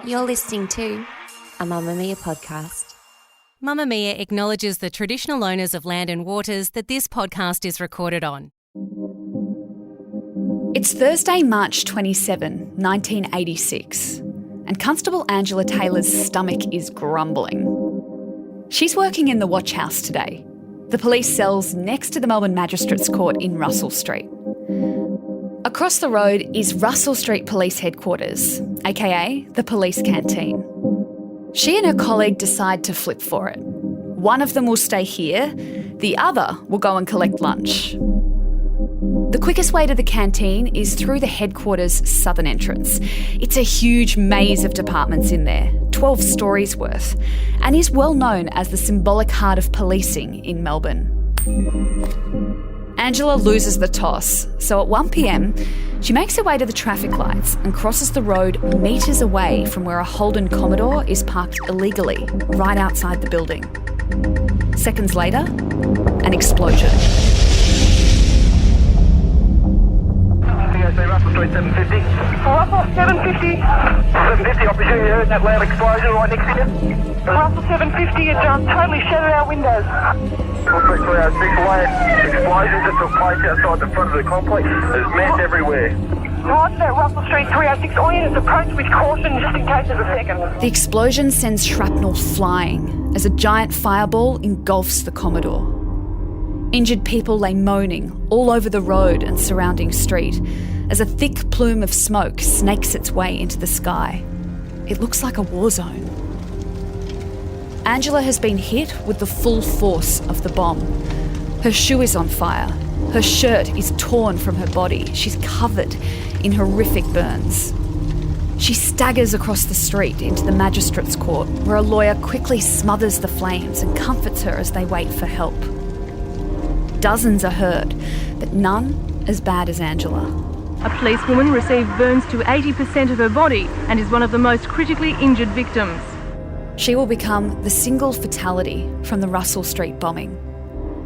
You're listening to a Mamamia podcast. Mamamia acknowledges the traditional owners of land and waters that this podcast is recorded on. It's Thursday, March 27, 1986, and Constable Angela Taylor's stomach is grumbling. She's working in the watch house today, the police cells next to the Melbourne Magistrates Court in Russell Street. Across the road is Russell Street Police Headquarters, aka the police canteen. She and her colleague decide to flip for it. One of them will stay here, the other will go and collect lunch. The quickest way to the canteen is through the headquarters' southern entrance. It's a huge maze of departments in there, 12 stories worth, and is well known as the symbolic heart of policing in Melbourne. Angela loses the toss, so at 1 p.m, she makes her way to the traffic lights and crosses the road metres away from where a Holden Commodore is parked illegally, right outside the building. Seconds later, an explosion. Russell Street 750. Russell 750. 750, I presume you heard that loud explosion right next to you? Russell 750, it totally shattered our windows. Russell Street 306 away. Explosions that took place outside the front of the complex. There's mess everywhere. Roger that, Russell Street 306. All units approach with caution just in case there's a second. The explosion sends shrapnel flying as a giant fireball engulfs the Commodore. Injured people lay moaning all over the road and surrounding street as a thick plume of smoke snakes its way into the sky. It looks like a war zone. Angela has been hit with the full force of the bomb. Her shoe is on fire. Her shirt is torn from her body. She's covered in horrific burns. She staggers across the street into the magistrate's court, where a lawyer quickly smothers the flames and comforts her as they wait for help. Dozens are hurt, but none as bad as Angela. A policewoman received burns to 80% of her body and is one of the most critically injured victims. She will become the single fatality from the Russell Street bombing.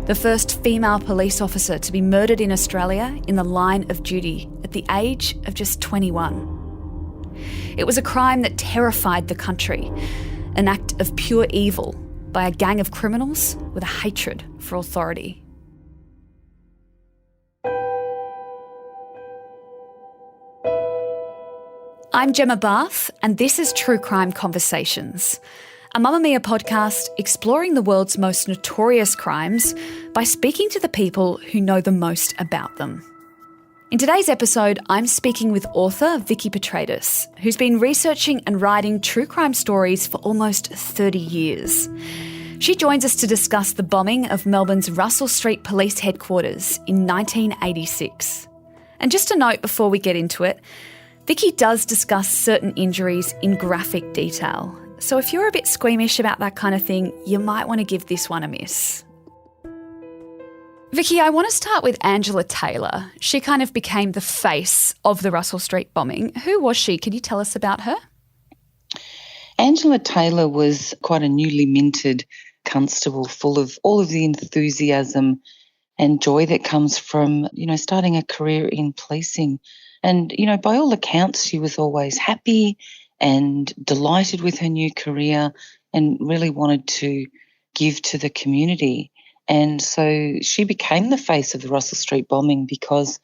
The first female police officer to be murdered in Australia in the line of duty at the age of just 21. It was a crime that terrified the country, an act of pure evil by a gang of criminals with a hatred for authority. I'm Gemma Barth, and this is True Crime Conversations, a Mamamia podcast exploring the world's most notorious crimes by speaking to the people who know the most about them. In today's episode, I'm speaking with author Vikki Petraitis, who's been researching and writing true crime stories for almost 30 years. She joins us to discuss the bombing of Melbourne's Russell Street Police Headquarters in 1986. And just a note before we get into it, Vikki does discuss certain injuries in graphic detail, so if you're a bit squeamish about that kind of thing, you might want to give this one a miss. Vikki, I want to start with Angela Taylor. She kind of became the face of the Russell Street bombing. Who was she? Can you tell us about her? Angela Taylor was quite a newly minted constable, full of all of the enthusiasm and joy that comes from, starting a career in policing. And, by all accounts, she was always happy and delighted with her new career and really wanted to give to the community. And so she became the face of the Russell Street bombing because,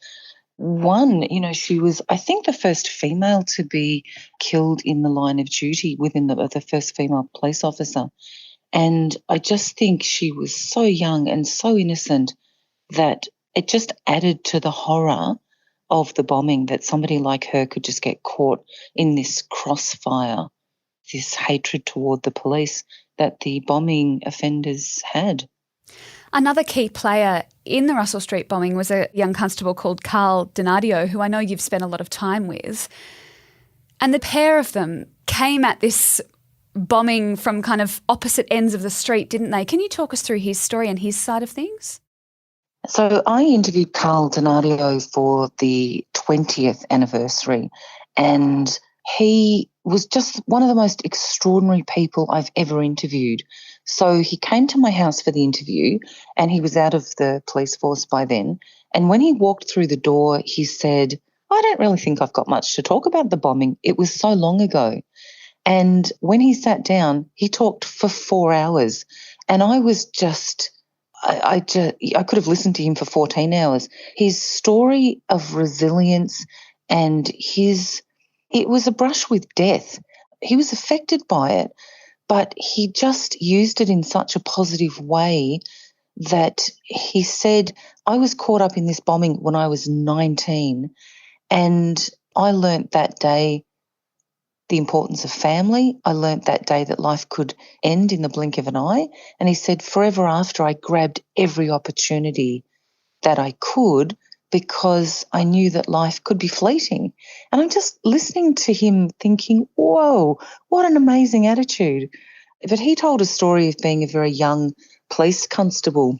one, she was, I think, the first female to be killed in the line of duty within the first female police officer. And I just think she was so young and so innocent that it just added to the horror of the bombing that somebody like her could just get caught in this crossfire, this hatred toward the police that the bombing offenders had. Another key player in the Russell Street bombing was a young constable called Carl Donadio, who I know you've spent a lot of time with. And the pair of them came at this bombing from kind of opposite ends of the street, didn't they? Can you talk us through his story and his side of things? So I interviewed Carl Donadio for the 20th anniversary, and he was just one of the most extraordinary people I've ever interviewed. So he came to my house for the interview, and he was out of the police force by then. And when he walked through the door, he said, I don't really think I've got much to talk about the bombing. It was so long ago. And when he sat down, he talked for 4 hours. And I was just, I could have listened to him for 14 hours. His story of resilience and it was a brush with death. He was affected by it, but he just used it in such a positive way that he said, I was caught up in this bombing when I was 19, and I learnt that day the importance of family. I learnt that day that life could end in the blink of an eye. And he said, forever after, I grabbed every opportunity that I could because I knew that life could be fleeting. And I'm just listening to him thinking, whoa, what an amazing attitude. But he told a story of being a very young police constable.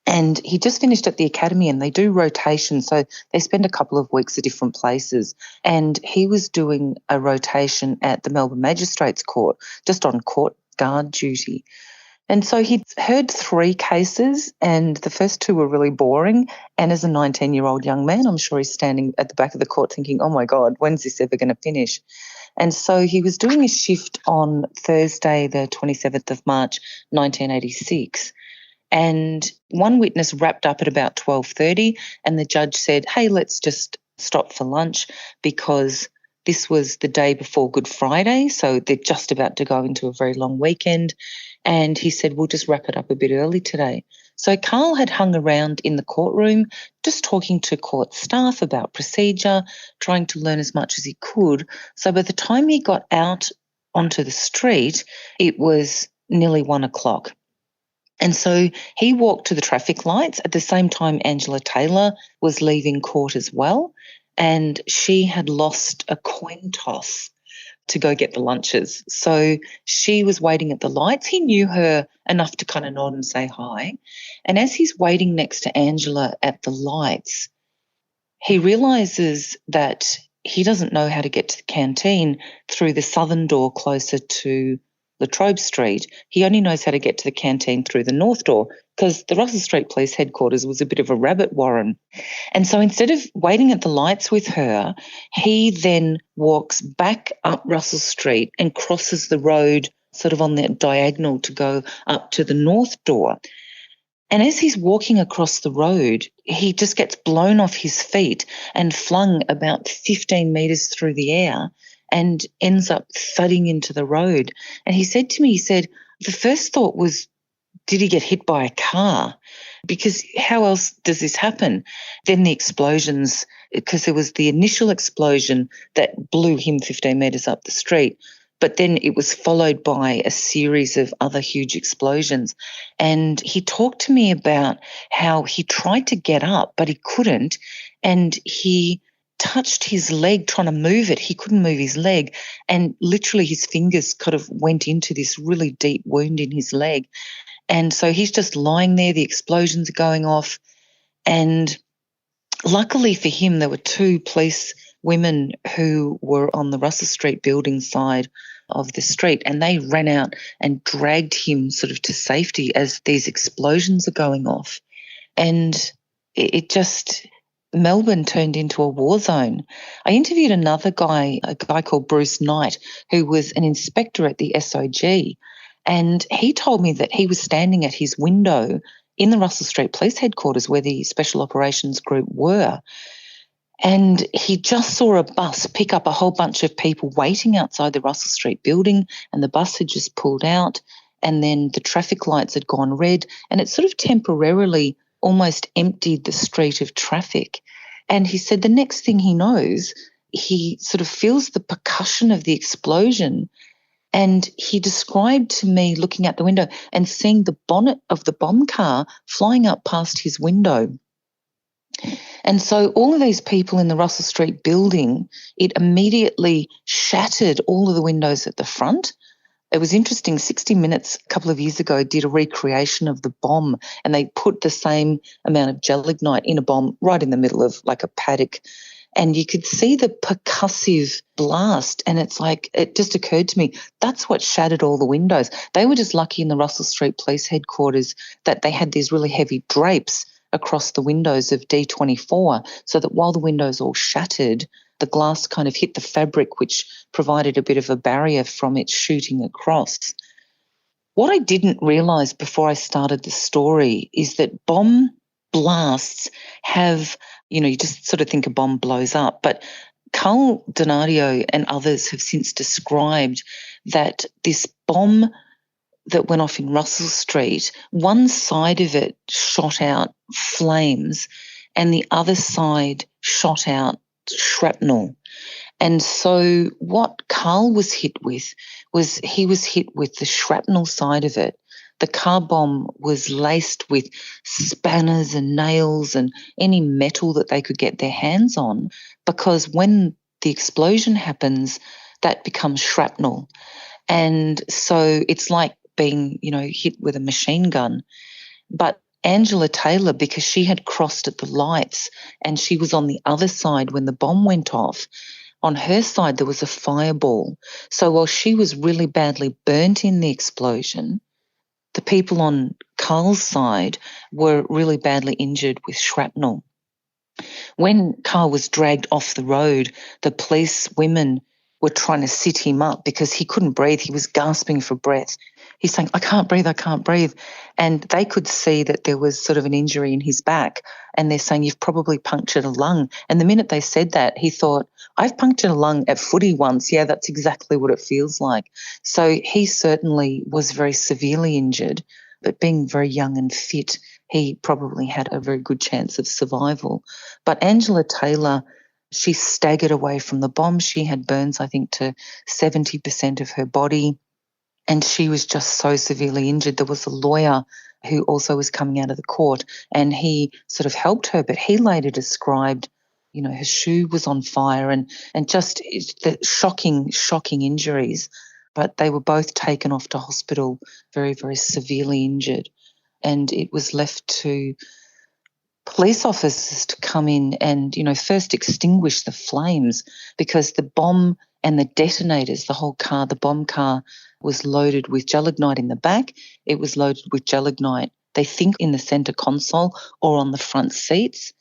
And he just finished at the academy, and they do rotation. So they spend a couple of weeks at different places. And he was doing a rotation at the Melbourne Magistrates Court, just on court guard duty. And so he'd heard 3 cases, and the first 2 were really boring. And as a 19-year-old young man, I'm sure he's standing at the back of the court thinking, oh my God, when's this ever going to finish? And so he was doing a shift on Thursday, the 27th of March, 1986. And one witness wrapped up at about 12:30, and the judge said, hey, let's just stop for lunch because this was the day before Good Friday, so they're just about to go into a very long weekend. And he said, we'll just wrap it up a bit early today. So Carl had hung around in the courtroom just talking to court staff about procedure, trying to learn as much as he could. So by the time he got out onto the street, it was nearly 1 o'clock. And so he walked to the traffic lights. At the same time, Angela Taylor was leaving court as well, and she had lost a coin toss to go get the lunches. So she was waiting at the lights. He knew her enough to kind of nod and say hi. And as he's waiting next to Angela at the lights, he realises that he doesn't know how to get to the canteen through the southern door closer to Latrobe Street. He only knows how to get to the canteen through the north door because the Russell Street Police headquarters was a bit of a rabbit warren. And so instead of waiting at the lights with her, he then walks back up Russell Street and crosses the road sort of on that diagonal to go up to the north door. And as he's walking across the road, he just gets blown off his feet and flung about 15 metres through the air and ends up thudding into the road. And he said to me, the first thought was, did he get hit by a car? Because how else does this happen? Then the explosions, because there was the initial explosion that blew him 15 metres up the street, but then it was followed by a series of other huge explosions. And he talked to me about how he tried to get up, but he couldn't, and he touched his leg trying to move it. He couldn't move his leg, and literally his fingers kind of went into this really deep wound in his leg. And so he's just lying there, the explosions are going off, and luckily for him there were 2 police women who were on the Russell Street building side of the street, and they ran out and dragged him sort of to safety as these explosions are going off. And it just, Melbourne turned into a war zone. I interviewed another guy, a guy called Bruce Knight, who was an inspector at the SOG, and he told me that he was standing at his window in the Russell Street Police headquarters where the Special Operations Group were, and he just saw a bus pick up a whole bunch of people waiting outside the Russell Street building, and the bus had just pulled out, and then the traffic lights had gone red, and it sort of temporarily almost emptied the street of traffic. And he said the next thing he knows, he sort of feels the percussion of the explosion, and he described to me looking out the window and seeing the bonnet of the bomb car flying up past his window. And so all of these people in the Russell Street building, it immediately shattered all of the windows at the front. It was interesting, 60 Minutes a couple of years ago did a recreation of the bomb, and they put the same amount of gelignite in a bomb right in the middle of like a paddock, and you could see the percussive blast, and it's like, it just occurred to me, that's what shattered all the windows. They were just lucky in the Russell Street Police headquarters that they had these really heavy drapes across the windows of D24, so that while the windows all shattered, the glass kind of hit the fabric, which provided a bit of a barrier from it shooting across. What I didn't realise before I started the story is that bomb blasts have, you just sort of think a bomb blows up, but Carl Donadio and others have since described that this bomb that went off in Russell Street, one side of it shot out flames and the other side shot out shrapnel. And so what Carl was hit with was he was hit with the shrapnel side of it. The car bomb was laced with spanners and nails and any metal that they could get their hands on, because when the explosion happens, that becomes shrapnel. And so it's like being, hit with a machine gun. But Angela Taylor, because she had crossed at the lights and she was on the other side when the bomb went off, on her side there was a fireball. So while she was really badly burnt in the explosion, the people on Carl's side were really badly injured with shrapnel. When Carl was dragged off the road, the police women were trying to sit him up because he couldn't breathe. He was gasping for breath. He's saying, I can't breathe, I can't breathe. And they could see that there was sort of an injury in his back, and they're saying, you've probably punctured a lung. And the minute they said that, he thought, I've punctured a lung at footy once. Yeah, that's exactly what it feels like. So he certainly was very severely injured, but being very young and fit, he probably had a very good chance of survival. But Angela Taylor, she staggered away from the bomb. She had burns, I think, to 70% of her body, and she was just so severely injured. There was a lawyer who also was coming out of the court, and he sort of helped her, but he later described, her shoe was on fire and just the shocking injuries. But they were both taken off to hospital very, very severely injured, and it was left to police officers to come in and, first extinguish the flames, because the bomb and the detonators, the whole car, the bomb car, was loaded with gelignite in the back. It was loaded with gelignite, they think, in the centre console or on the front seats.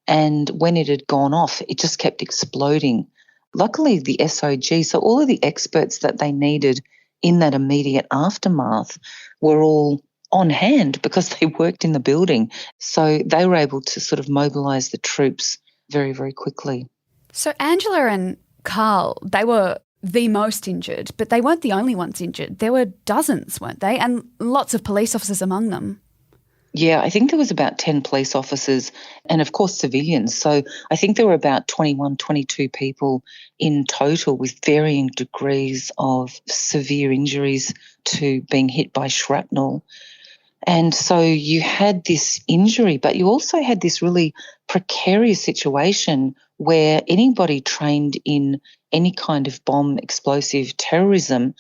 And when it had gone off, it just kept exploding. Luckily, the SOG, so all of the experts that they needed in that immediate aftermath were all on hand because they worked in the building. So they were able to sort of mobilise the troops very, very quickly. So Angela and Carl, they were the most injured, but they weren't the only ones injured. There were dozens, weren't they? And lots of police officers among them. Yeah, I think there was about 10 police officers and, of course, civilians. So I think there were about 21, 22 people in total with varying degrees of severe injuries to being hit by shrapnel. And so you had this injury, but you also had this really precarious situation where anybody trained in any kind of bomb explosive terrorism,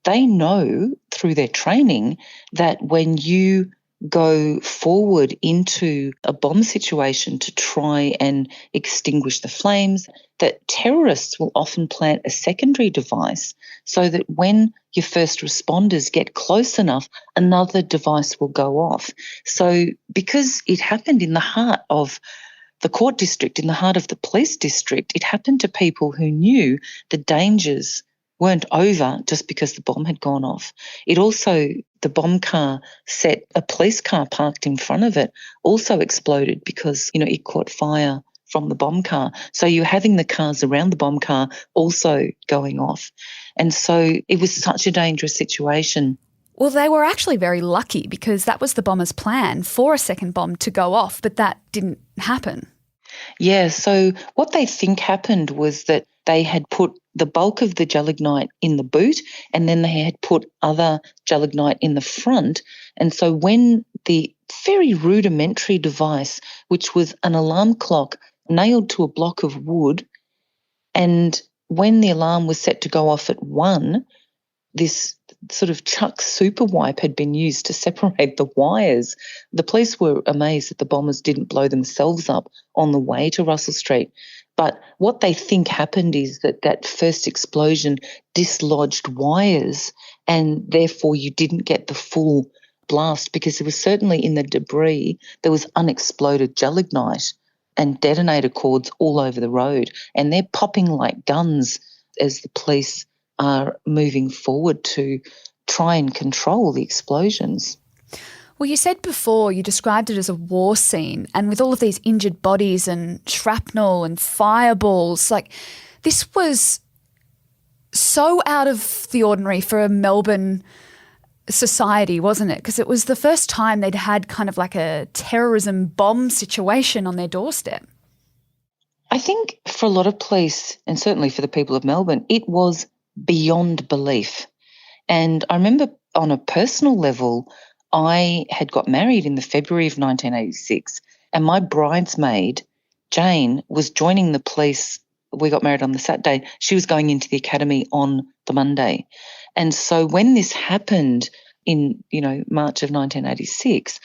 they know through their training that when you go forward into a bomb situation to try and extinguish the flames, that terrorists will often plant a secondary device so that when your first responders get close enough, another device will go off. So because it happened in the heart of the court district, in the heart of the police district, it happened to people who knew the dangers weren't over just because the bomb had gone off. It also, the bomb car set, a police car parked in front of it also exploded because, it caught fire from the bomb car. So you're having the cars around the bomb car also going off. And so it was such a dangerous situation. Well, they were actually very lucky because that was the bomber's plan for a second bomb to go off, but that didn't happen. Yeah, so what they think happened was that they had put the bulk of the gelignite in the boot and then they had put other gelignite in the front. And so when the very rudimentary device, which was an alarm clock nailed to a block of wood, and when the alarm was set to go off at 1, this sort of chuck super wipe had been used to separate the wires. The police were amazed that the bombers didn't blow themselves up on the way to Russell Street. But what they think happened is that first explosion dislodged wires and therefore you didn't get the full blast, because there was certainly in the debris, there was unexploded gelignite and detonator cords all over the road, and they're popping like guns as the police are moving forward to try and control the explosions. Well, you said before, you described it as a war scene, and with all of these injured bodies and shrapnel and fireballs, like this was so out of the ordinary for a Melbourne society, wasn't it? Because it was the first time they'd had kind of like a terrorism bomb situation on their doorstep. I think for a lot of police, and certainly for the people of Melbourne, it was beyond belief. And I remember on a personal level, I had got married in the February of 1986, and my bridesmaid, Jane, was joining the police. We got married on the Saturday. She was going into the academy on the Monday. And so when this happened in, March of 1986,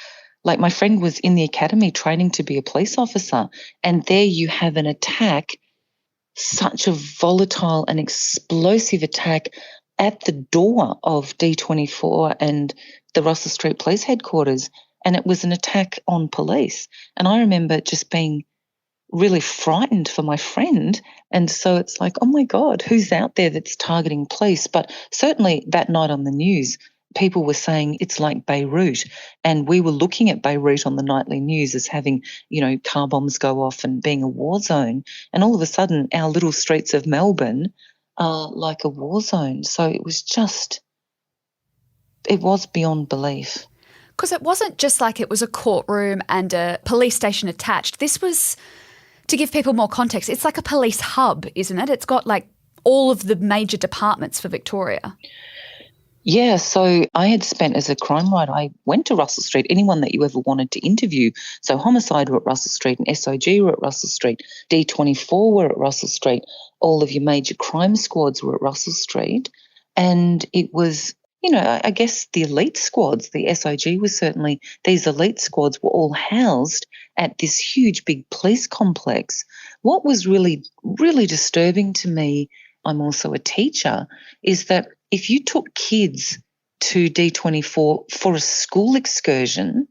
like my friend was in the academy training to be a police officer, and there you have an attack, such a volatile and explosive attack at the door of D24 and the Russell Street Police Headquarters, and it was an attack on police. And I remember just being really frightened for my friend, and so it's like, oh my God, who's out there that's targeting police? But certainly that night on the news, people were saying it's like Beirut, and we were looking at Beirut on the nightly news as having, car bombs go off and being a war zone, and all of a sudden our little streets of Melbourne are like a war zone. So it was beyond belief. Because it wasn't just like it was a courtroom and a police station attached. This was, to give people more context, it's like a police hub, isn't it? It's got like all of the major departments for Victoria. Yeah, so I had spent as a crime writer, I went to Russell Street, anyone that you ever wanted to interview. So Homicide were at Russell Street and SOG were at Russell Street, D24 were at Russell Street, all of your major crime squads were at Russell Street. And it was, I guess the elite squads, the SOG was certainly, these elite squads were all housed at this huge big police complex. What was really, really disturbing to me, I'm also a teacher, is that if you took kids to D24 for a school excursion,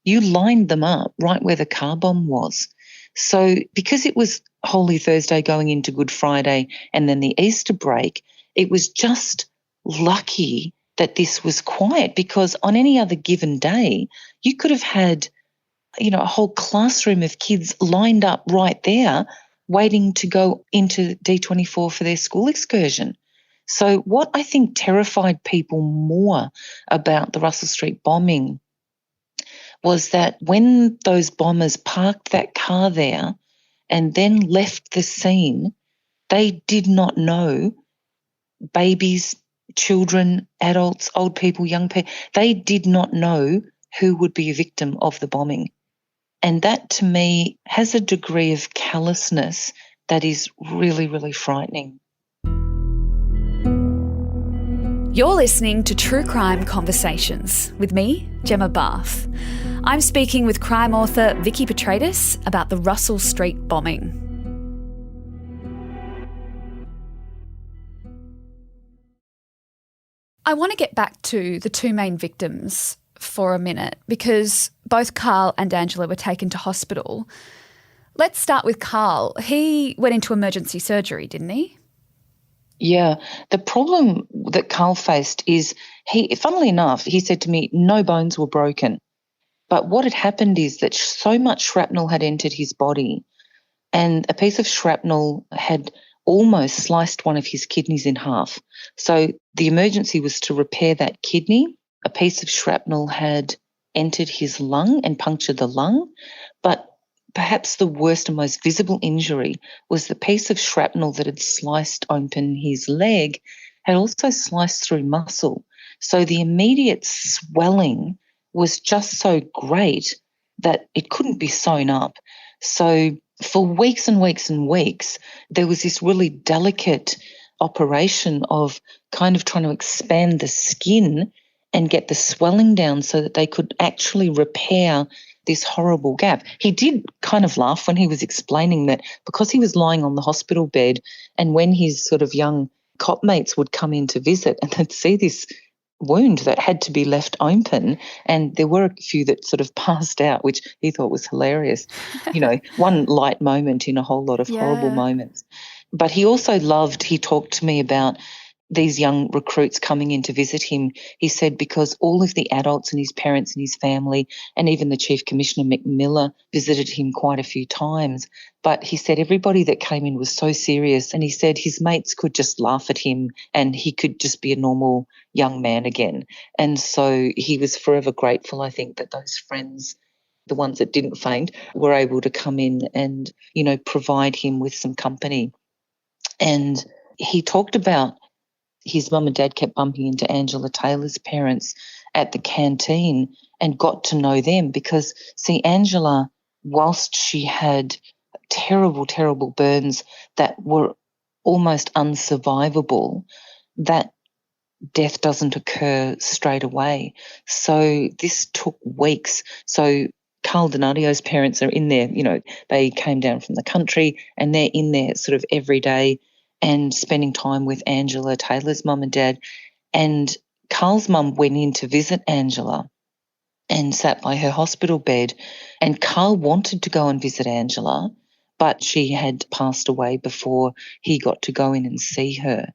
you lined them up right where the car bomb was. So because it was Holy Thursday going into Good Friday and then the Easter break, it was just lucky that this was quiet, because on any other given day, you could have had, a whole classroom of kids lined up right there waiting to go into D24 for their school excursion. So what I think terrified people more about the Russell Street bombing was that when those bombers parked that car there and then left the scene, they did not know, babies, children, adults, old people, young people, they did not know who would be a victim of the bombing. And that to me has a degree of callousness that is really, really frightening. You're listening to True Crime Conversations with me, Gemma Bath. I'm speaking with crime author Vikki Petraitis about the Russell Street bombing. I want to get back to the two main victims for a minute, because both Carl and Angela were taken to hospital. Let's start with Carl. He went into emergency surgery, didn't he? Yeah. The problem that Carl faced is, funnily enough, he said to me, no bones were broken. But what had happened is that so much shrapnel had entered his body, and a piece of shrapnel had almost sliced one of his kidneys in half. So the emergency was to repair that kidney. A piece of shrapnel had entered his lung and punctured the lung, but perhaps the worst and most visible injury was the piece of shrapnel that had sliced open his leg had also sliced through muscle. So the immediate swelling was just so great that it couldn't be sewn up. So for weeks and weeks and weeks, there was this really delicate operation of kind of trying to expand the skin and get the swelling down so that they could actually repair this horrible gap. He did kind of laugh when he was explaining that, because he was lying on the hospital bed, and when his sort of young cop mates would come in to visit and they'd see this wound that had to be left open, and there were a few that sort of passed out, which he thought was hilarious. One light moment in a whole lot of horrible moments. But he talked to me about these young recruits coming in to visit him. He said because all of the adults and his parents and his family and even the Chief Commissioner McMillan visited him quite a few times. But he said everybody that came in was so serious, and he said his mates could just laugh at him and he could just be a normal young man again. And so he was forever grateful, I think, that those friends, the ones that didn't faint, were able to come in and, provide him with some company. And he talked about his mum and dad kept bumping into Angela Taylor's parents at the canteen and got to know them because, see, Angela, whilst she had terrible, terrible burns that were almost unsurvivable, that death doesn't occur straight away. So this took weeks. So Carl Donadio's parents are in there, they came down from the country and they're in there sort of every day and spending time with Angela Taylor's mum and dad. And Carl's mum went in to visit Angela and sat by her hospital bed. And Carl wanted to go and visit Angela, but she had passed away before he got to go in and see her.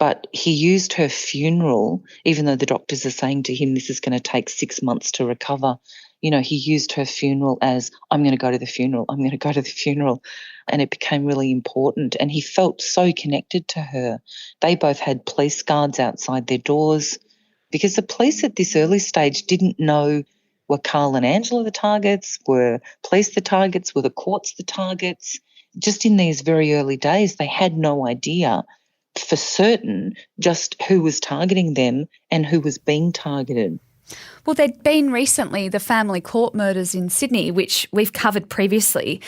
But he used her funeral, even though the doctors are saying to him this is going to take 6 months to recover. He used her funeral as, I'm going to go to the funeral, I'm going to go to the funeral. And it became really important. And he felt so connected to her. They both had police guards outside their doors because the police at this early stage didn't know, were Carl and Angela the targets, were police the targets, were the courts the targets. Just in these very early days, they had no idea for certain just who was targeting them and who was being targeted. Well, there'd been recently the family court murders in Sydney, which we've covered previously,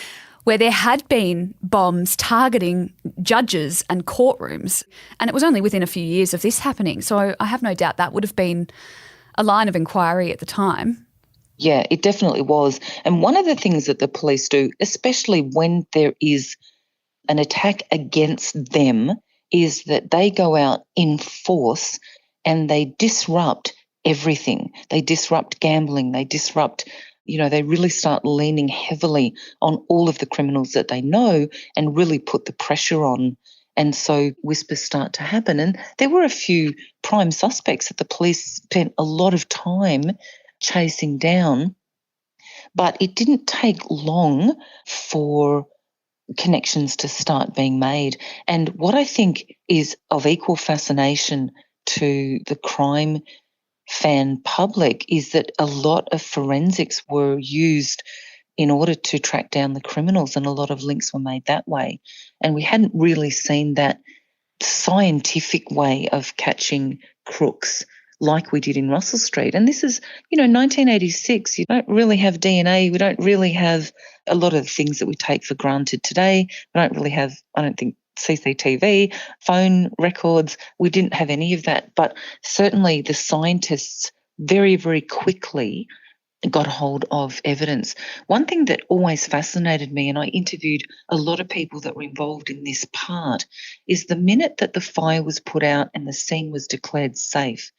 where there had been bombs targeting judges and courtrooms. And it was only within a few years of this happening. So I have no doubt that would have been a line of inquiry at the time. Yeah, it definitely was. And one of the things that the police do, especially when there is an attack against them, is that they go out in force and they disrupt everything. They disrupt gambling, they disrupt, they really start leaning heavily on all of the criminals that they know and really put the pressure on. And so whispers start to happen. And there were a few prime suspects that the police spent a lot of time chasing down, but it didn't take long for connections to start being made. And what I think is of equal fascination to the crime fan public is that a lot of forensics were used in order to track down the criminals, and a lot of links were made that way. And we hadn't really seen that scientific way of catching crooks like we did in Russell Street. And this is, 1986. You don't really have DNA. We don't really have a lot of things that we take for granted today. We don't really have, I don't think, CCTV, phone records. We didn't have any of that. But certainly the scientists very, very quickly got hold of evidence. One thing that always fascinated me, and I interviewed a lot of people that were involved in this part, is the minute that the fire was put out and the scene was declared safe,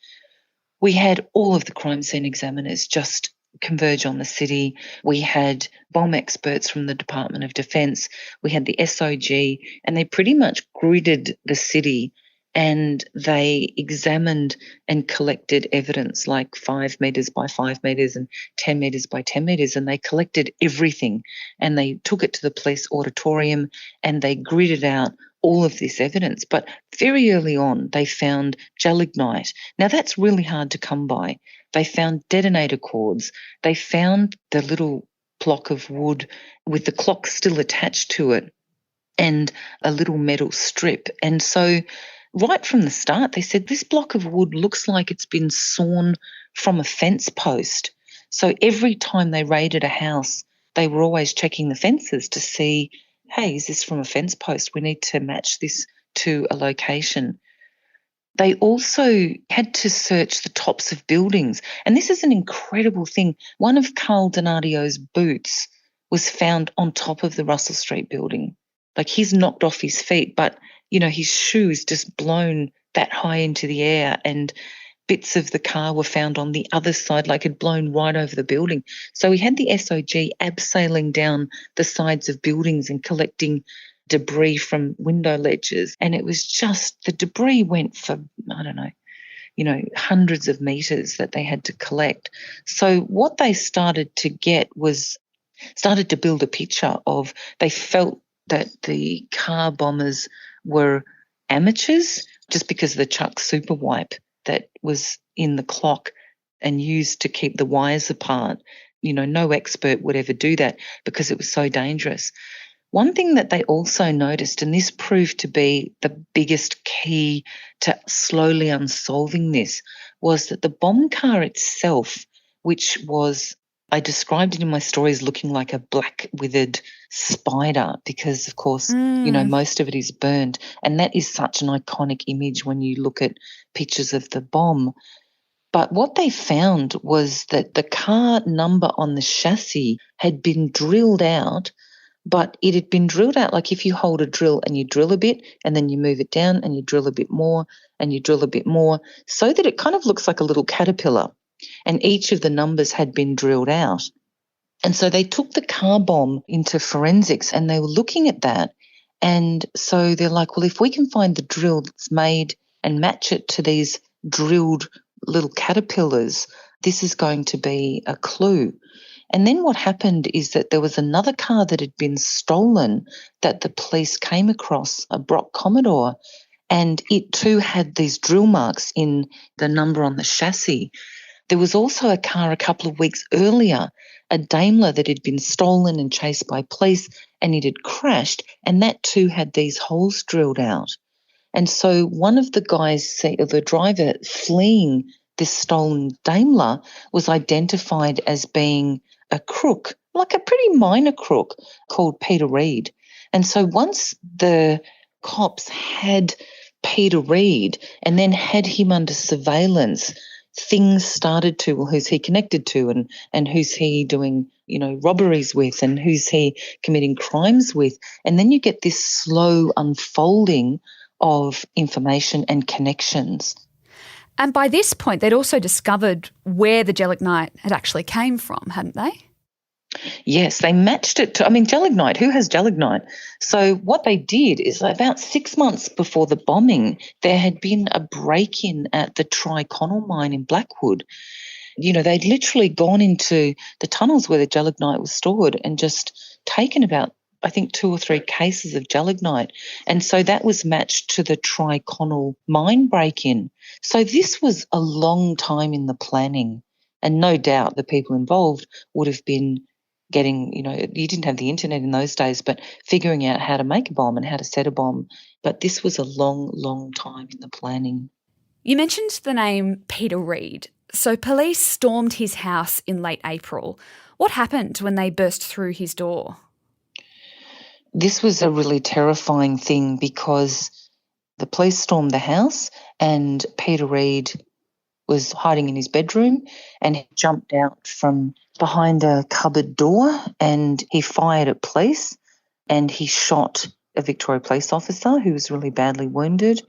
we had all of the crime scene examiners just converge on the city. We had bomb experts from the Department of Defence. We had the SOG, and they pretty much gridded the city and they examined and collected evidence like 5 metres by 5 metres and 10 metres by 10 metres, and they collected everything and they took it to the police auditorium and they gridded out all of this evidence. But very early on, they found gelignite. Now, that's really hard to come by. They found detonator cords. They found the little block of wood with the clock still attached to it and a little metal strip. And so right from the start, they said this block of wood looks like it's been sawn from a fence post. So every time they raided a house, they were always checking the fences to see, hey, is this from a fence post? We need to match this to a location. They also had to search the tops of buildings. And this is an incredible thing. One of Carl Donadio's boots was found on top of the Russell Street building. Like, he's knocked off his feet, but, his shoe is just blown that high into the air. And bits of the car were found on the other side, like had blown right over the building. So we had the SOG abseiling down the sides of buildings and collecting debris from window ledges. And it was just, the debris went for, I don't know, hundreds of metres that they had to collect. So what they started to build a picture of, they felt that the car bombers were amateurs just because of the Chuck super wipe that was in the clock and used to keep the wires apart. No expert would ever do that because it was so dangerous. One thing that they also noticed, and this proved to be the biggest key to slowly unsolving this, was that the bomb car itself, which was, I described it in my story as looking like a black withered spider because, of course, most of it is burned. And that is such an iconic image when you look at pictures of the bomb. But what they found was that the car number on the chassis had been drilled out, but it had been drilled out like if you hold a drill and you drill a bit and then you move it down and you drill a bit more and you drill a bit more, so that it kind of looks like a little caterpillar. And each of the numbers had been drilled out. And so they took the car bomb into forensics and they were looking at that. And so they're like, well, if we can find the drill that's made and match it to these drilled little caterpillars, this is going to be a clue. And then what happened is that there was another car that had been stolen that the police came across, a Brock Commodore, and it too had these drill marks in the number on the chassis. There was also a car a couple of weeks earlier, a Daimler, that had been stolen and chased by police, and it had crashed, and that too had these holes drilled out. And so one of the guys, the driver fleeing this stolen Daimler, was identified as being a crook, like a pretty minor crook, called Peter Reid. And so once the cops had Peter Reid and then had him under surveillance, things started to, well, who's he connected to and who's he doing, robberies with and who's he committing crimes with? And then you get this slow unfolding of information and connections. And by this point, they'd also discovered where the gelignite had actually came from, hadn't they? Yes, they matched it to, gelignite, who has gelignite? So what they did is about 6 months before the bombing, there had been a break-in at the Triconnell mine in Blackwood. They'd literally gone into the tunnels where the gelignite was stored and just taken about, I think, 2 or 3 cases of gelignite. And so that was matched to the Triconnell mine break-in. So this was a long time in the planning. And no doubt the people involved would have been getting, you didn't have the internet in those days, but figuring out how to make a bomb and how to set a bomb. But this was a long, long time in the planning. You mentioned the name Peter Reid. So police stormed his house in late April. What happened when they burst through his door? This was a really terrifying thing because the police stormed the house and Peter Reid was hiding in his bedroom and he jumped out from behind a cupboard door and he fired at police and he shot a Victoria police officer who was really badly wounded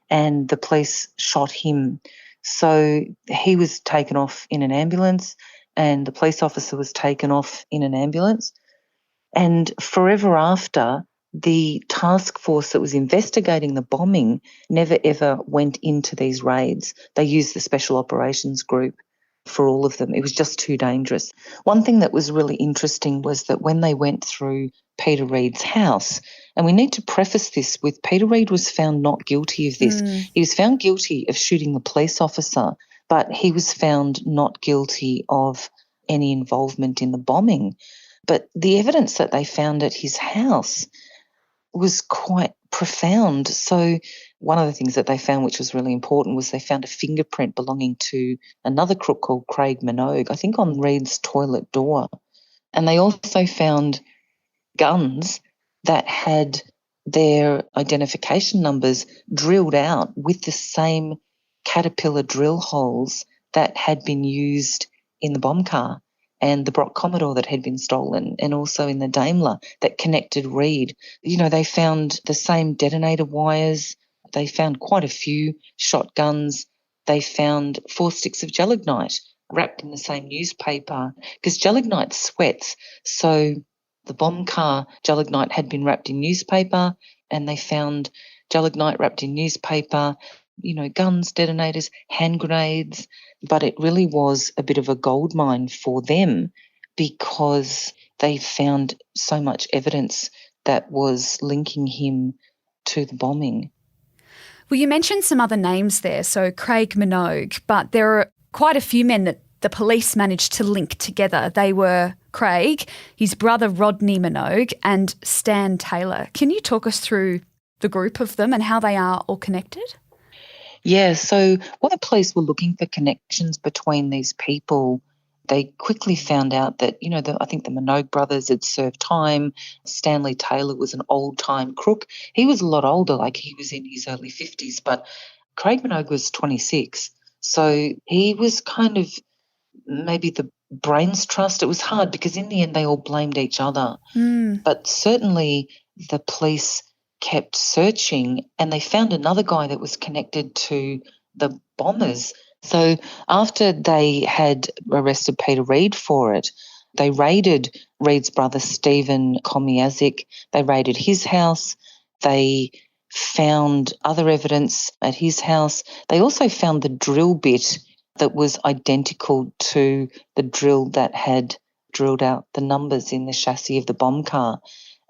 and the police shot him. So he was taken off in an ambulance and the police officer was taken off in an ambulance. And forever after, the task force that was investigating the bombing never ever went into these raids. They used the Special Operations Group for all of them. It was just too dangerous. One thing that was really interesting was that when they went through Peter Reid's house, and we need to preface this with Peter Reid was found not guilty of this. He was found guilty of shooting the police officer, but he was found not guilty of any involvement in the bombing. But the evidence that they found at his house was quite profound. So one of the things that they found, which was really important, was they found a fingerprint belonging to another crook called Craig Minogue, I think on Reid's toilet door. And they also found guns that had their identification numbers drilled out with the same caterpillar drill holes that had been used in the bomb car and the Brock Commodore that had been stolen, and also in the Daimler that connected Reid. They found the same detonator wires. They found quite a few shotguns. they found 4 sticks of gelignite wrapped in the same newspaper, because gelignite sweats. So the bomb car gelignite had been wrapped in newspaper, and they found gelignite wrapped in newspaper, guns, detonators, hand grenades. But it really was a bit of a goldmine for them because they found so much evidence that was linking him to the bombing. Well, you mentioned some other names there, so Craig Minogue, but there are quite a few men that the police managed to link together. They were Craig, his brother Rodney Minogue, and Stan Taylor. Can you talk us through the group of them and how they are all connected? Yeah, so while the police were looking for connections between these people, they quickly found out that, I think the Minogue brothers had served time. Stanley Taylor was an old-time crook. He was a lot older, like he was in his early 50s, but Craig Minogue was 26. So he was kind of maybe the brains trust. It was hard because in the end they all blamed each other. But certainly the police kept searching and they found another guy that was connected to the bombers. So after they had arrested Peter Reid for it, they raided Reid's brother Stephen Komiazik. They raided his house. They found other evidence at his house. They also found the drill bit that was identical to the drill that had drilled out the numbers in the chassis of the bomb car.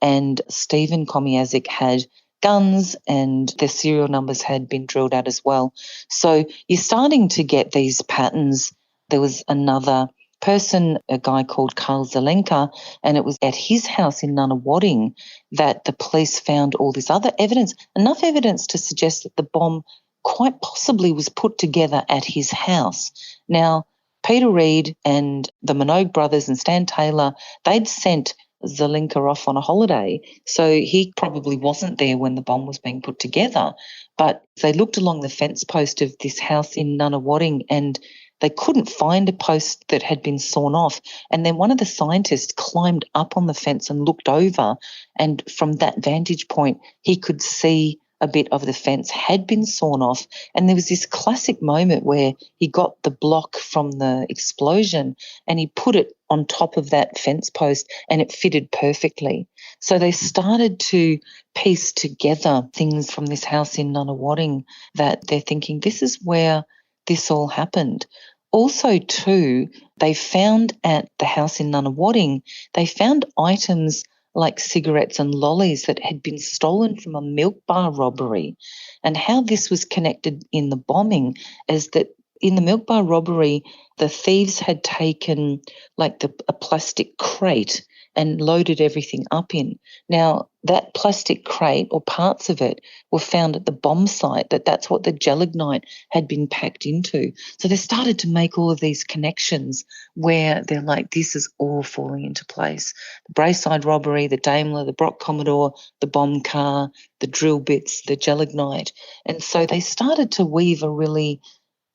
And Stephen Komiazik had guns and their serial numbers had been drilled out as well. So you're starting to get these patterns. There was another person, a guy called Karl Zelenka, and it was at his house in Nunawading that the police found all this other evidence, enough evidence to suggest that the bomb quite possibly was put together at his house. Now, Peter Reid and the Minogue brothers and Stan Taylor, they'd sent Zelenka off on a holiday, so he probably wasn't there when the bomb was being put together. But they looked along the fence post of this house in Nunawading and they couldn't find a post that had been sawn off. And then one of the scientists climbed up on the fence and looked over, and from that vantage point he could see a bit of the fence had been sawn off. And there was this classic moment where he got the block from the explosion and he put it on top of that fence post and it fitted perfectly. So they started to piece together things from this house in Nunawading that they're thinking this is where this all happened. Also too, they found at the house in Nunawading, they found items like cigarettes and lollies that had been stolen from a milk bar robbery. And how this was connected in the bombing is that in the milk bar robbery, the thieves had taken like a plastic crate and loaded everything up in. Now, that plastic crate or parts of it were found at the bomb site, that's what the gelignite had been packed into. So they started to make all of these connections where they're like, this is all falling into place. The Braeside robbery, the Daimler, the Brock Commodore, the bomb car, the drill bits, the gelignite. And so they started to weave a really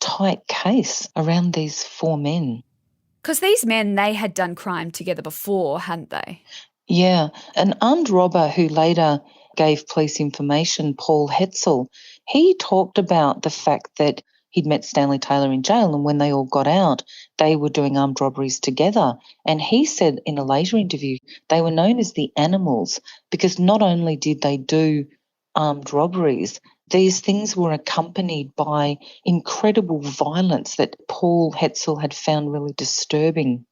tight case around these 4 men. Because these men, they had done crime together before, hadn't they? Yeah. An armed robber who later gave police information, Paul Hetzel, he talked about the fact that he'd met Stanley Taylor in jail, and when they all got out, they were doing armed robberies together. And he said in a later interview they were known as the Animals because not only did they do armed robberies, these things were accompanied by incredible violence that Paul Hetzel had found really disturbing.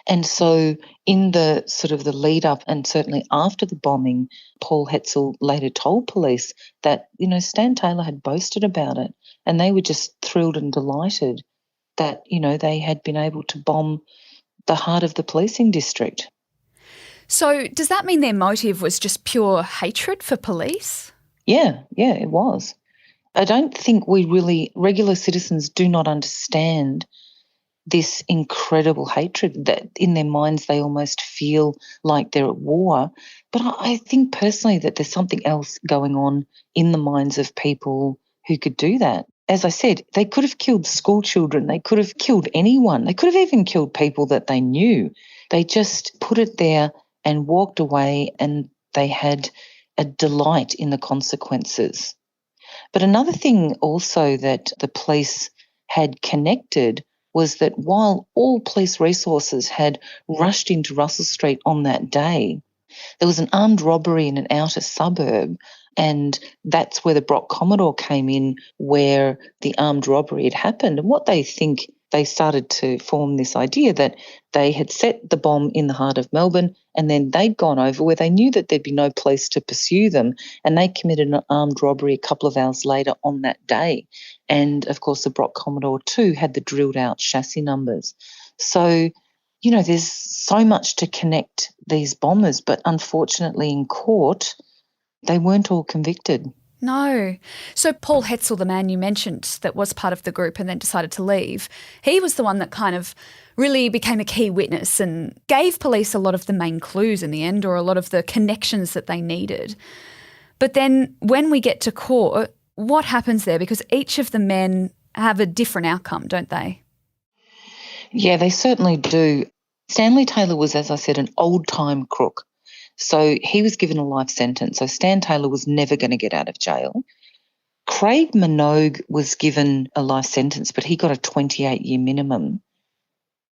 And so in the sort of the lead up and certainly after the bombing, Paul Hetzel later told police that, Stan Taylor had boasted about it and they were just thrilled and delighted that, they had been able to bomb the heart of the policing district. So does that mean their motive was just pure hatred for police? Yeah, it was. I don't think regular citizens do not understand this incredible hatred that in their minds they almost feel like they're at war. But I think personally that there's something else going on in the minds of people who could do that. As I said, they could have killed school children. They could have killed anyone. They could have even killed people that they knew. They just put it there and walked away, and they had a delight in the consequences. But another thing also that the police had connected was that while all police resources had rushed into Russell Street on that day, there was an armed robbery in an outer suburb, and that's where the Brock Commodore came in, where the armed robbery had happened. And what they think, they started to form this idea that they had set the bomb in the heart of Melbourne and then they'd gone over where they knew that there'd be no police to pursue them, and they committed an armed robbery a couple of hours later on that day. And, of course, the Brock Commodore too had the drilled out chassis numbers. So, you know, there's so much to connect these bombers, but unfortunately in court, they weren't all convicted. No. So Paul Hetzel, the man you mentioned that was part of the group and then decided to leave, he was the one that kind of really became a key witness and gave police a lot of the main clues in the end, or a lot of the connections that they needed. But then when we get to court, what happens there? Because each of the men have a different outcome, don't they? Yeah, they certainly do. Stanley Taylor was, as I said, an old-time crook. So he was given a life sentence. So Stan Taylor was never going to get out of jail. Craig Minogue was given a life sentence, but he got a 28-year minimum.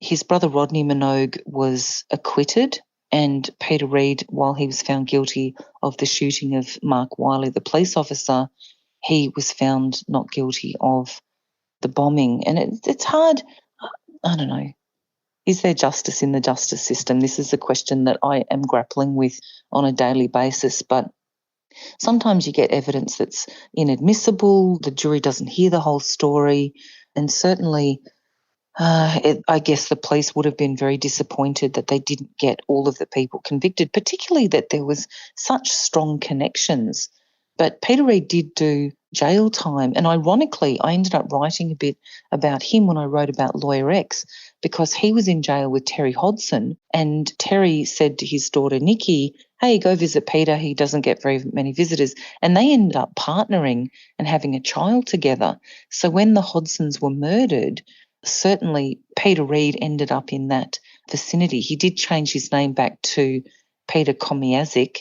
His brother Rodney Minogue was acquitted, and Peter Reid, while he was found guilty of the shooting of Mark Wiley, the police officer, he was found not guilty of the bombing. And it's hard, I don't know. Is there justice in the justice system? This is a question that I am grappling with on a daily basis. But sometimes you get evidence that's inadmissible, the jury doesn't hear the whole story, and certainly I guess the police would have been very disappointed that they didn't get all of the people convicted, particularly that there was such strong connections. But Peter Reid did do jail time, and ironically I ended up writing a bit about him when I wrote about Lawyer X, because he was in jail with Terry Hodson, and Terry said to his daughter Nikki, hey, go visit Peter, he doesn't get very many visitors. And they ended up partnering and having a child together. So when the Hodsons were murdered, certainly Peter Reid ended up in that vicinity. He did change his name back to Peter Komiazic,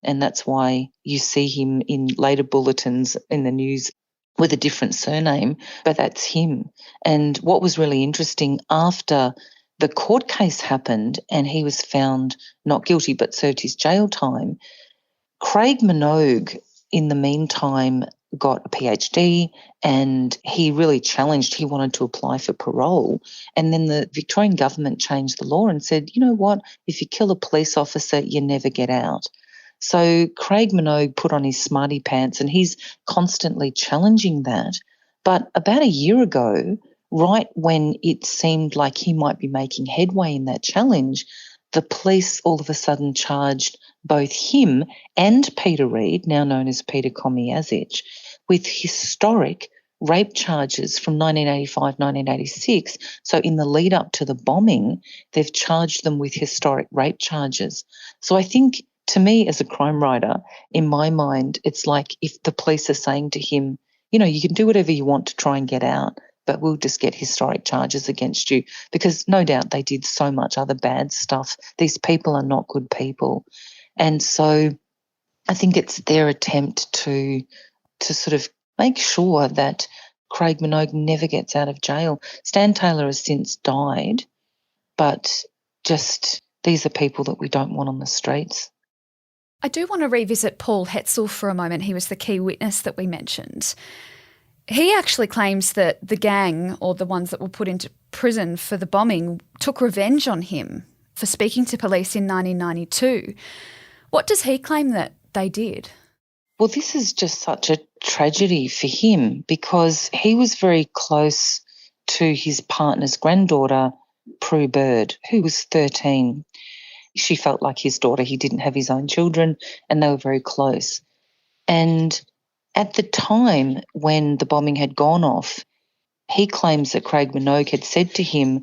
and that's why you see him in later bulletins in the news with a different surname, but that's him. And what was really interesting, after the court case happened and he was found not guilty but served his jail time, Craig Minogue, in the meantime, got a PhD, and he really challenged, he wanted to apply for parole. And then the Victorian government changed the law and said, you know what, if you kill a police officer, you never get out. So Craig Minogue put on his smarty pants, and he's constantly challenging that. But about a year ago, right when it seemed like he might be making headway in that challenge, the police all of a sudden charged both him and Peter Reid, now known as Peter Komiazic, with historic rape charges from 1985-1986. So in the lead up to the bombing, they've charged them with historic rape charges. So I think, to me as a crime writer, in my mind, it's like if the police are saying to him, you know, you can do whatever you want to try and get out, but we'll just get historic charges against you, because no doubt they did so much other bad stuff. These people are not good people. And so I think it's their attempt to sort of make sure that Craig Minogue never gets out of jail. Stan Taylor has since died, but just these are people that we don't want on the streets. I do want to revisit Paul Hetzel for a moment. He was the key witness that we mentioned. He actually claims that the gang, or the ones that were put into prison for the bombing, took revenge on him for speaking to police in 1992. What does he claim that they did? Well, this is just such a tragedy for him, because he was very close to his partner's granddaughter, Prue Bird, who was 13. She felt like his daughter. He didn't have his own children, and they were very close. And at the time when the bombing had gone off, he claims that Craig Minogue had said to him,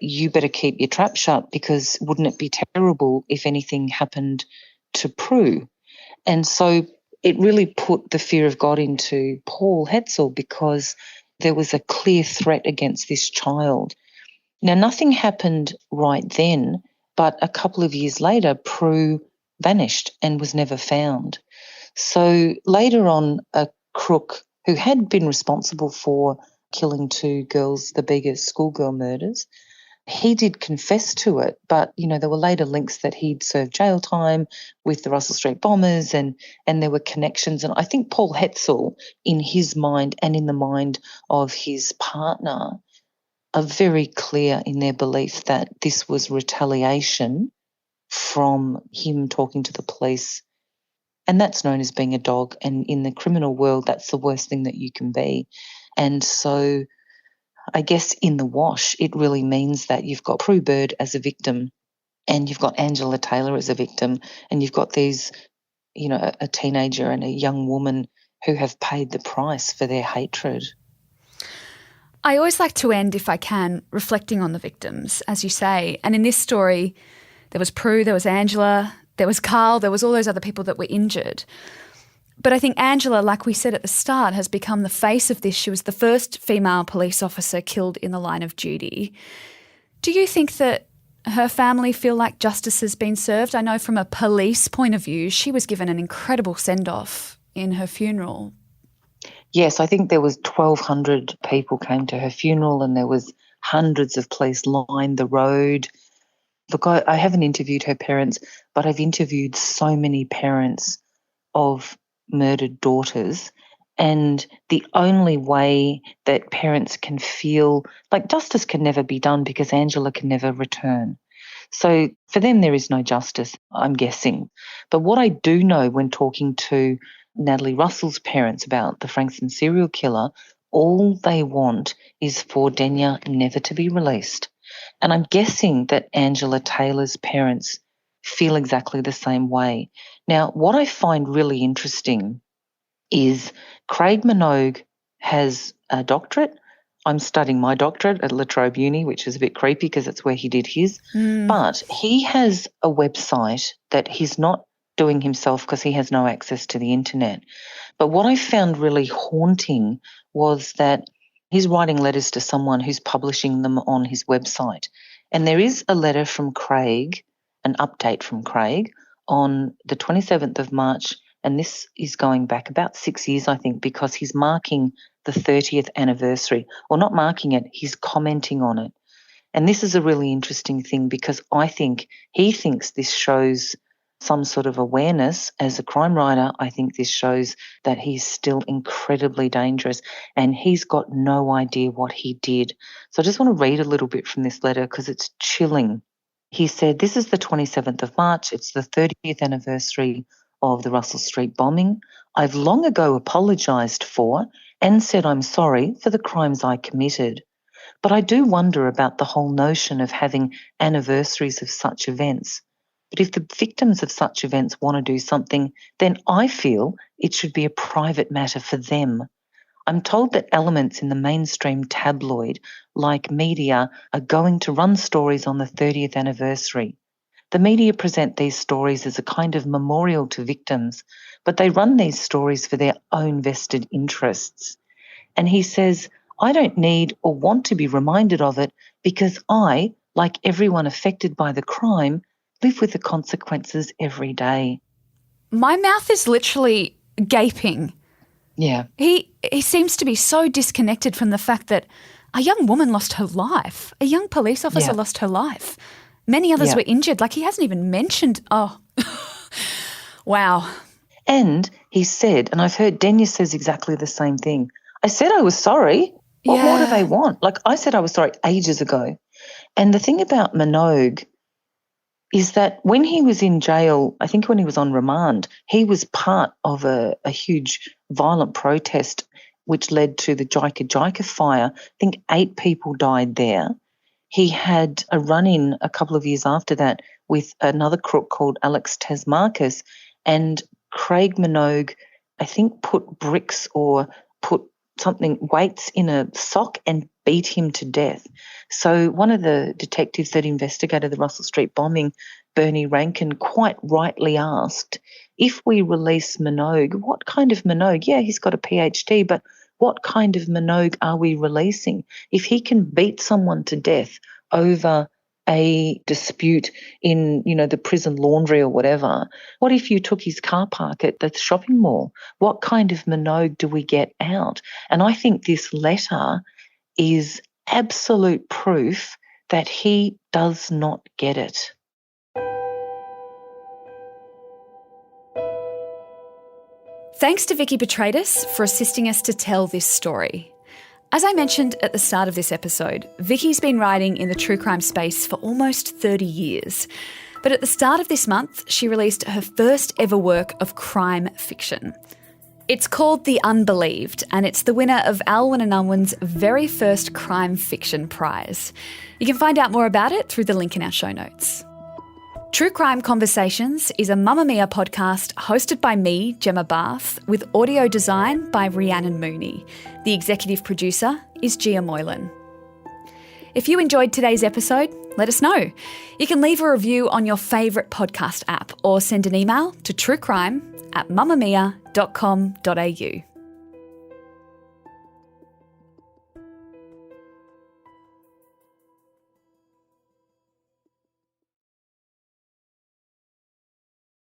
you better keep your trap shut, because wouldn't it be terrible if anything happened to Prue? And so it really put the fear of God into Paul Hetzel, because there was a clear threat against this child. Now, nothing happened right then, but a couple of years later, Prue vanished and was never found. So later on, a crook who had been responsible for killing 2 girls, the Bega schoolgirl murders. He did confess to it, but, there were later links that he'd served jail time with the Russell Street bombers and there were connections. And I think Paul Hetzel, in his mind and in the mind of his partner, are very clear in their belief that this was retaliation from him talking to the police. And that's known as being a dog. And in the criminal world, that's the worst thing that you can be. And so I guess in the wash, it really means that you've got Prue Bird as a victim and you've got Angela Taylor as a victim and you've got these, a teenager and a young woman who have paid the price for their hatred. I always like to end, if I can, reflecting on the victims, as you say. And in this story, there was Prue, there was Angela, there was Carl, there was all those other people that were injured. But I think Angela, like we said at the start, has become the face of this. She was the first female police officer killed in the line of duty. Do you think that her family feel like justice has been served? I know from a police point of view, she was given an incredible send-off in her funeral. Yes, I think there was 1,200 people came to her funeral and there was hundreds of police lined the road. Look, I haven't interviewed her parents, but I've interviewed so many parents of murdered daughters, and the only way that parents can feel like justice can never be done because Angela can never return. So for them there is no justice, I'm guessing. But what I do know when talking to Natalie Russell's parents about the Frankston serial killer, all they want is for Denya never to be released. And I'm guessing that Angela Taylor's parents feel exactly the same way. Now, what I find really interesting is Craig Minogue has a doctorate. I'm studying my doctorate at La Trobe Uni, which is a bit creepy because that's where he did his. But he has a website that he's not doing himself because he has no access to the internet. But what I found really haunting was that he's writing letters to someone who's publishing them on his website. And there is a letter from Craig, an update from Craig, on the 27th of March, and this is going back about 6 years, I think, because he's marking the 30th anniversary. Or not marking it, he's commenting on it. And this is a really interesting thing because I think he thinks this shows some sort of awareness. As a crime writer, I think this shows that he's still incredibly dangerous and he's got no idea what he did. So I just want to read a little bit from this letter because it's chilling. He said, "This is the 27th of March. It's the 30th anniversary of the Russell Street bombing. I've long ago apologised for and said I'm sorry for the crimes I committed. But I do wonder about the whole notion of having anniversaries of such events. But if the victims of such events want to do something, then I feel it should be a private matter for them. I'm told that elements in the mainstream tabloid, like media, are going to run stories on the 30th anniversary. The media present these stories as a kind of memorial to victims, but they run these stories for their own vested interests." And he says, "I don't need or want to be reminded of it because I, like everyone affected by the crime, live with the consequences every day." My mouth is literally gaping. Yeah. He seems to be so disconnected from the fact that a young woman lost her life. A young police officer lost her life. Many others were injured. Like, he hasn't even mentioned, wow. And he said, and I've heard Denya says exactly the same thing, "I said I was sorry. What more do they want? Like, I said I was sorry ages ago." And the thing about Minogue is that when he was in jail, I think when he was on remand, he was part of a huge violent protest which led to the Jika fire. I think 8 people died there. He had a run-in a couple of years after that with another crook called Alex Tasmarkas, and Craig Minogue, I think, put bricks or put weights in a sock and beat him to death. So one of the detectives that investigated the Russell Street bombing, Bernie Rankin, quite rightly asked, if we release Minogue, what kind of Minogue? Yeah, he's got a PhD, but what kind of Minogue are we releasing? If he can beat someone to death over a dispute in, the prison laundry or whatever? What if you took his car park at the shopping mall? What kind of Minogue do we get out? And I think this letter is absolute proof that he does not get it. Thanks to Vikki Petraitis for assisting us to tell this story. As I mentioned at the start of this episode, Vikki's been writing in the true crime space for almost 30 years. But at the start of this month, she released her first ever work of crime fiction. It's called The Unbelieved, and it's the winner of Alwyn and Unwin's very first crime fiction prize. You can find out more about it through the link in our show notes. True Crime Conversations is a Mamamia podcast hosted by me, Gemma Barth, with audio design by Rhiannon Mooney. The executive producer is Gia Moylan. If you enjoyed today's episode, let us know. You can leave a review on your favourite podcast app or send an email to truecrime@mamamia.com.au.